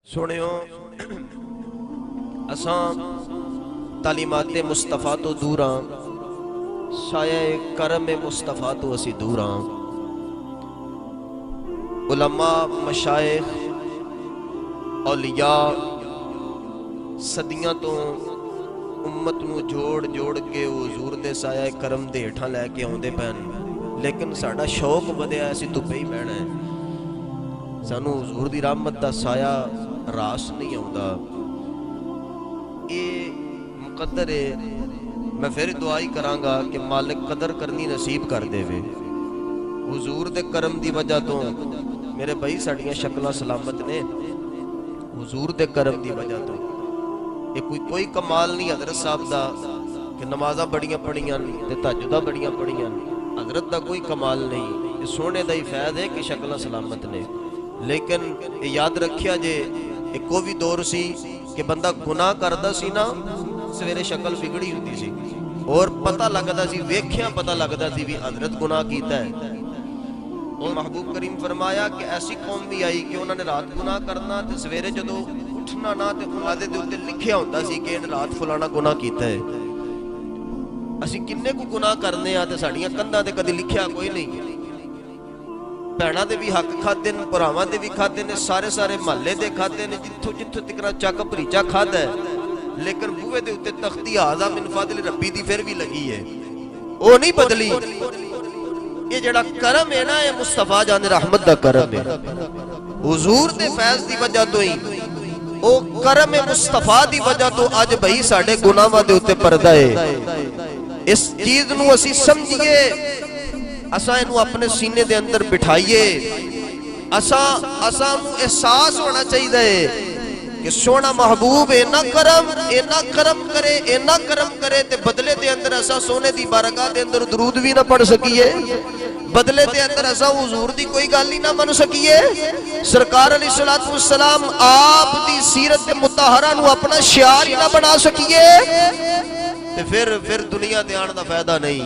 सुनियो असां तालीमाते मुस्तफ़ा तो दूर हाँ, साया करम मुस्तफ़ा तो असी दूर हाँ। उलमा मशाइख औलिया सदियां तो उम्मत नूं जोड़ जोड़ के हुजूर दे साया करम दे हेठां लैके आउंदे पैन, लेकिन साडा शौक वधिया असीं धुप्पे ही बहना है। सानू हुजूर दी रहमत दा साया रास नहीं आउंदा। ये मुकद्दर है। मैं फिर दुआ ही करांगा कि मालिक कदर करनी नसीब कर देवे। हुजूर दे करम दी वजह तो मेरे भाई साड़ियां शक्लां सलामत ने, हुजूर दे करम दी वजह तो। ये कोई कमाल नहीं हजरत साहब दा कि नमाज़ां बड़ियां पढ़ियां ते तहज्जुदां बड़ियां पढ़ियां। हजरत दा कोई कमाल नहीं, ये सोने दा ही फैज़ है कि शक्लां सलामत ने। लेकिन ये याद रखिया जे एक को भी दौर सी कि बंदा गुनाह करदा सी ना, सवेरे शक्ल बिगड़ी होती सी और पता लगदा सी, वेख्या पता लगदा सी भी हजरत गुनाह कीता है। और महबूब करीम फरमाया कि ऐसी कौम भी आई कि उन्होंने रात गुनाह करना ते सवेरे जदों उठना ना ते उन्हां दे उत्ते लिखिया हुंदा सी कि इन रात फलाना गुनाह कीता है। असीं किन्ने को गुनाह करने आ ते साडीआं कंधां ते कदी लिखिया कोई नहीं। भैणां दे भी हक खादे ने, भरावां दे भी खादे ने, सारे सारे महल्ले दे खादे ने, जिथों जिथों तिकरा चक भरीचा खादा है। लेकिन बूहे दे उत्ते तख्ती आज़ा मिन फादिल रब्बी दी फिर भी लगी है, वो नहीं बदली। ये जड़ा करम है ना, ये मुस्तफा जान रहमत दा करम है। हुजूर दे फैज़ दी वजह तो ही, ओ करम मुस्तफा दी वजह तो अज भाई साडे गुनाहां दे उत्ते पर्दा है। इस चीज नूं असीं समझिए, असां इनू अपने सीने दे अंदर बिठाइए। असां नूं एहसास होना चाहिए कि सोना महबूब इन्ना करम करे, इन्ना करम करे ते बदले दे अंदर असां सोने दी बारगाह दे अंदर दरूद भी ना पढ़ सकीए, बदले दे अंदर असां हुजूर दी कोई गल ही ना मन सकीए। सरकार अलैहिस्सलातु वस्सलाम आप दी सीरत ते मुतहरा नूं अपना शियार ही ना बना सकीए, ते फिर दुनिया ते आने दा फायदा नहीं,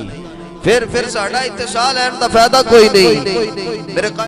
फिर साडा इत्तिसाल लैण दा फायदा कोई नहीं। मेरे